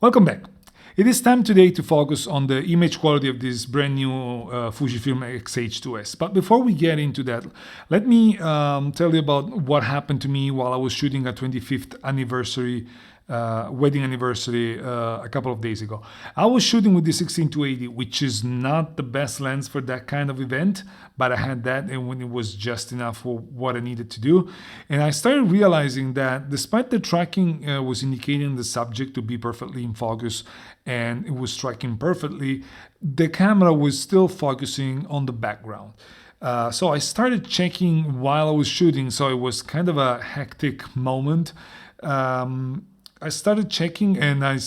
Welcome back. It is time today to focus on the image quality of this brand new Fujifilm X-H2s. But before we get into that, let me tell you about what happened to me while I was shooting a 25th anniversary wedding anniversary a couple of days ago. I was shooting with the 16-80, which is not the best lens for that kind of event, but I had that, and when it was just enough for what I needed to do. And I started realizing that despite the tracking was indicating the subject to be perfectly in focus and it was tracking perfectly, the camera was still focusing on the background. So I started checking while I was shooting, so it was kind of a hectic moment. I started checking and I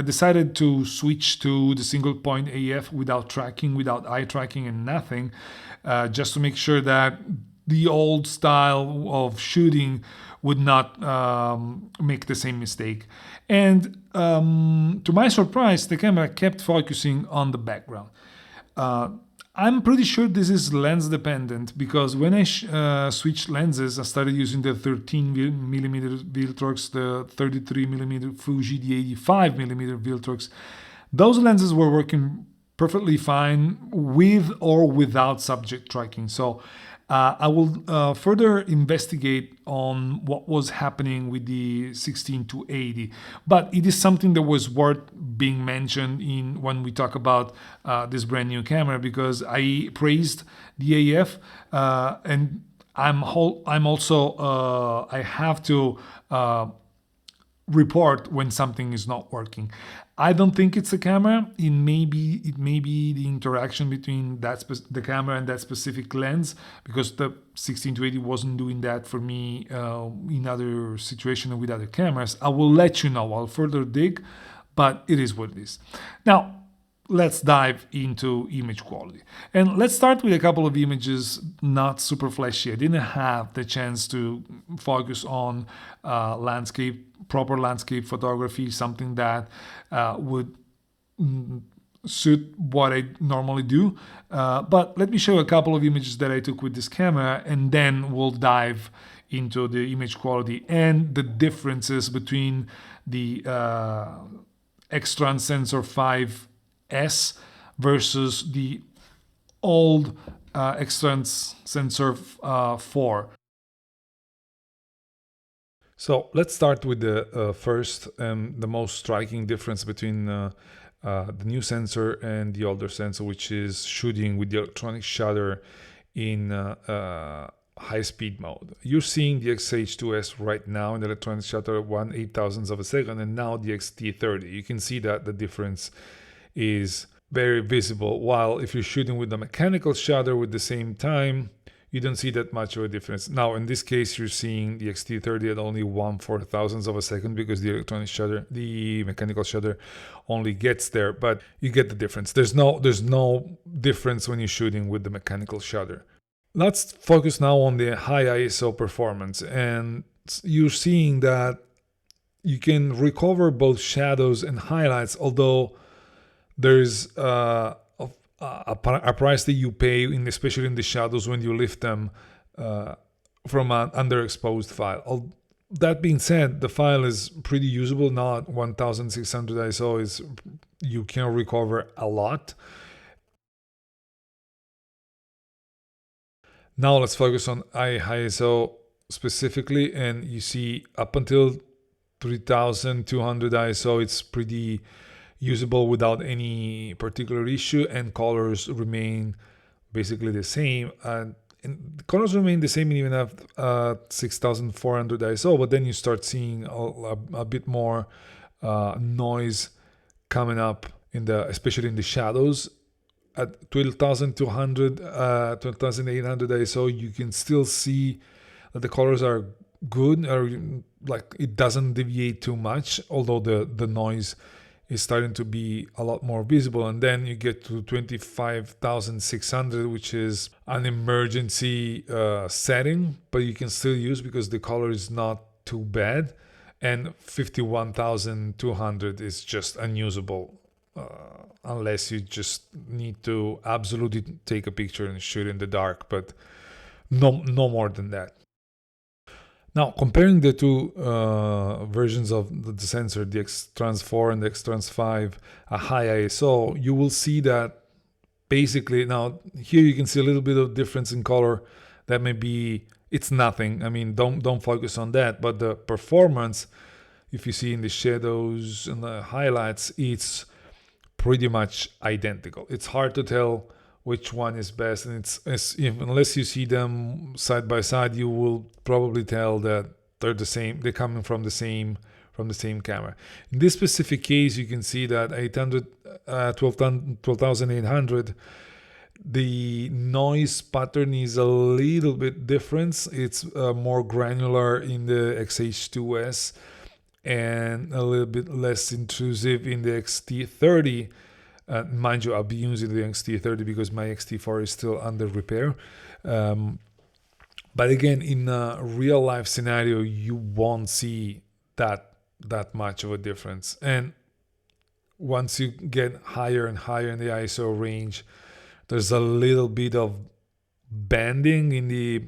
decided to switch to the single point AF without tracking, without eye tracking and nothing, just to make sure that the old style of shooting would not make the same mistake. And to my surprise, the camera kept focusing on the background. I'm pretty sure this is lens dependent because when I switched lenses, I started using the 13mm Viltrox, the 33mm Fuji, the 85mm Viltrox. Those lenses were working perfectly fine with or without subject tracking. So I will further investigate on what was happening with the 16-80, but it is something that was worth being mentioned in when we talk about this brand new camera, because I praised the AF and I'm also I have to report when something is not working. I don't think it's the camera. It may be the interaction between the camera and that specific lens, because the 16-80 wasn't doing that for me in other situations with other cameras. I will let you know. I'll further dig, but it is what it is. Now, let's dive into image quality. And let's start with a couple of images not super flashy. I didn't have the chance to focus on proper landscape photography, something that would suit what I normally do. But let me show you a couple of images that I took with this camera, and then we'll dive into the image quality and the differences between the X-Trans Sensor 5S versus the old X-Trans Sensor 4. So let's start with the first and the most striking difference between the new sensor and the older sensor, which is shooting with the electronic shutter in high-speed mode. You're seeing the X-H2s right now in the electronic shutter at 1/8000th of a second, and now the X-T30. You can see that the difference is very visible, while if you're shooting with the mechanical shutter with the same time, you don't see that much of a difference. Now, in this case, you're seeing the X-T30 at only 1/4000th of a second because the electronic shutter, the mechanical shutter only gets there, but you get the difference. There's no difference when you're shooting with the mechanical shutter. Let's focus now on the high ISO performance, and you're seeing that you can recover both shadows and highlights, although there's a price that you pay, especially in the shadows, when you lift them from an underexposed file. That being said, the file is pretty usable. Now at 1600 ISO, you can recover a lot. Now let's focus on high ISO specifically, and you see up until 3200 ISO, it's pretty usable without any particular issue, and colors remain basically the same. And the colors remain the same even at 6400 ISO, but then you start seeing a bit more noise coming up especially in the shadows. At 12,200, 12,800 ISO, you can still see that the colors are good, or like it doesn't deviate too much, although the noise is starting to be a lot more visible. And then you get to 25,600, which is an emergency setting, but you can still use because the color is not too bad. And 51,200 is just unusable unless you just need to absolutely take a picture and shoot in the dark, but no more than that. Now, comparing the two versions of the sensor, the X-Trans4 and the X-Trans5, a high ISO, you will see that basically, now here you can see a little bit of difference in color. That may be, it's nothing. I mean, don't focus on that. But the performance, if you see in the shadows and the highlights, it's pretty much identical. It's hard to tell which one is best, and unless you see them side by side, you will probably tell that they're the same. They're coming from the same camera. In this specific case, you can see that 12,800, the noise pattern is a little bit different. It's more granular in the X-H2s and a little bit less intrusive in the XT30. Mind you, I'll be using the XT30 because my XT4 is still under repair. But again, in a real life scenario, you won't see that much of a difference. And once you get higher and higher in the ISO range, there's a little bit of banding in the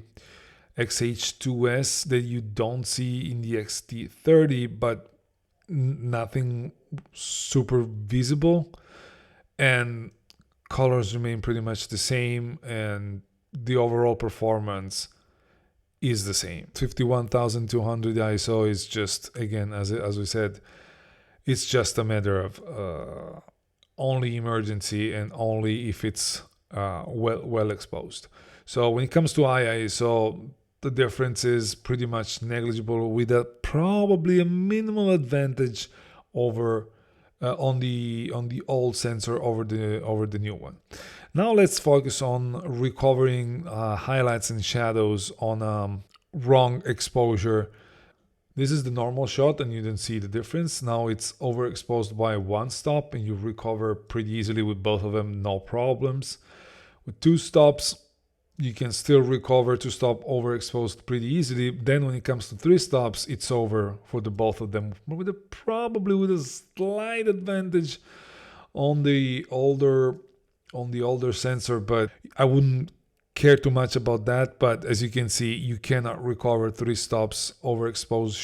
X-H2s that you don't see in the XT30, but nothing super visible. And colors remain pretty much the same, and the overall performance is the same. 51,200 ISO is just, again, as we said, it's just a matter of only emergency and only if it's well exposed. So when it comes to high ISO, the difference is pretty much negligible, with probably a minimal advantage over on the old sensor over the new one. Now let's focus on recovering highlights and shadows on wrong exposure. This is the normal shot and you don't see the difference. Now it's overexposed by one stop and you recover pretty easily with both of them, no problems. With two stops, you can still recover to stop overexposed pretty easily. Then when it comes to three stops, it's over for the both of them, probably with a slight advantage on the older sensor, but I wouldn't care too much about that. But as you can see, you cannot recover three stops overexposed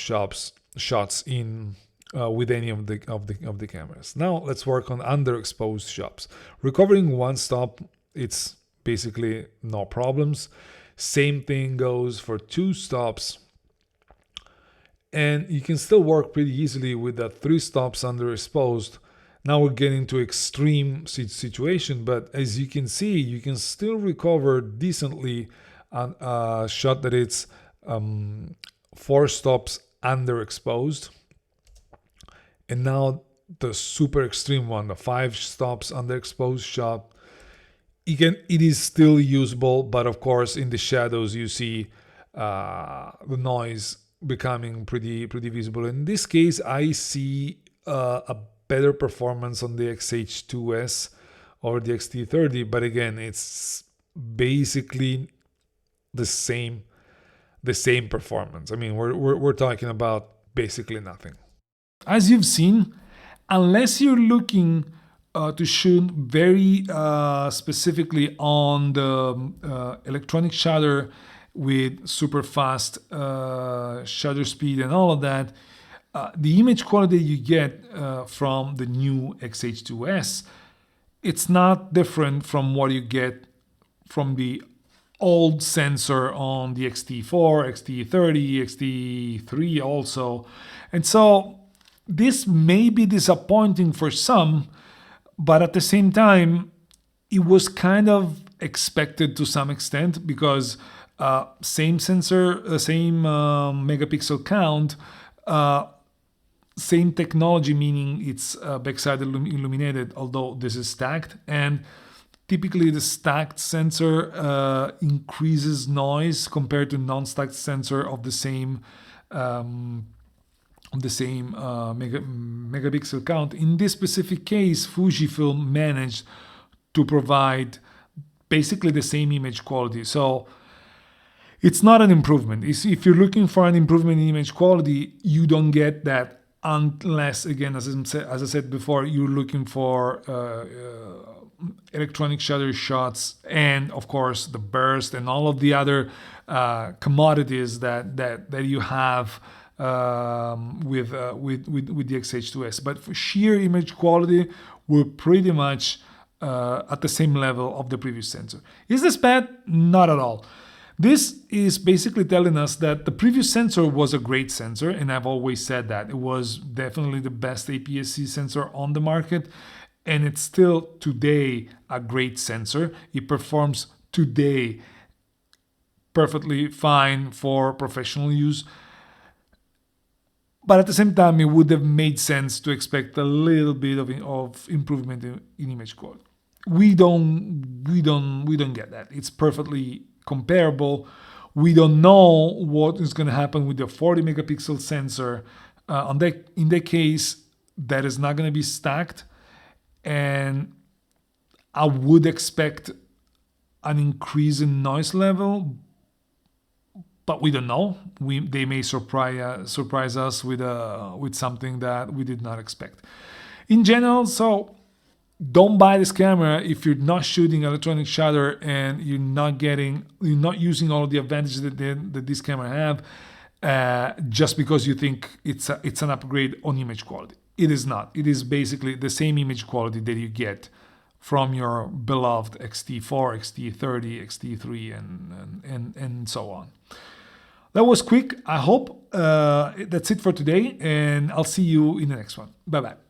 shots in with any of the cameras. Now let's work on underexposed shots. Recovering one stop, it's basically no problems. Same thing goes for two stops, and you can still work pretty easily with that three stops underexposed. Now we're getting to extreme situation, but as you can see, you can still recover decently on a shot that it's four stops underexposed. And now the super extreme one, the five stops underexposed shot, it is still usable, but of course in the shadows you see the noise becoming pretty visible. In this case, I see a better performance on the X-H2s or the XT30, but again, it's basically the same performance. I mean, we're talking about basically nothing. As you've seen, unless you're looking to shoot very specifically on the electronic shutter with super fast shutter speed and all of that, the image quality you get from the new X-H2s, it's not different from what you get from the old sensor on the XT4, XT30, XT3 also. And so this may be disappointing for some, but at the same time, it was kind of expected to some extent because same sensor, same megapixel count, same technology, meaning it's backside illuminated, although this is stacked. And typically the stacked sensor increases noise compared to non-stacked sensor of the same megapixel count. In this specific case, Fujifilm managed to provide basically the same image quality. So it's not an improvement. If you're looking for an improvement in image quality, you don't get that unless, again, as I said before, you're looking for electronic shutter shots, and of course the burst and all of the other commodities that you have with the X-H2s. But for sheer image quality, we're pretty much at the same level of the previous sensor. Is this bad? Not at all. This is basically telling us that the previous sensor was a great sensor, and I've always said that. It was definitely the best APS-C sensor on the market, and it's still today a great sensor. It performs today perfectly fine for professional use. But at the same time, it would have made sense to expect a little bit of improvement in image quality. We don't get that. It's perfectly comparable. We don't know what is going to happen with the 40 megapixel sensor. In that case, that is not going to be stacked, and I would expect an increase in noise level, but we don't know. They may surprise us with something that we did not expect. In general, so don't buy this camera if you're not shooting electronic shutter and you're not using all of the advantages that this camera have, just because you think it's an upgrade on image quality. It is not. It is basically the same image quality that you get from your beloved X-T4, X-T30, X-T3, and so on. That was quick. I hope that's it for today, and I'll see you in the next one. Bye-bye.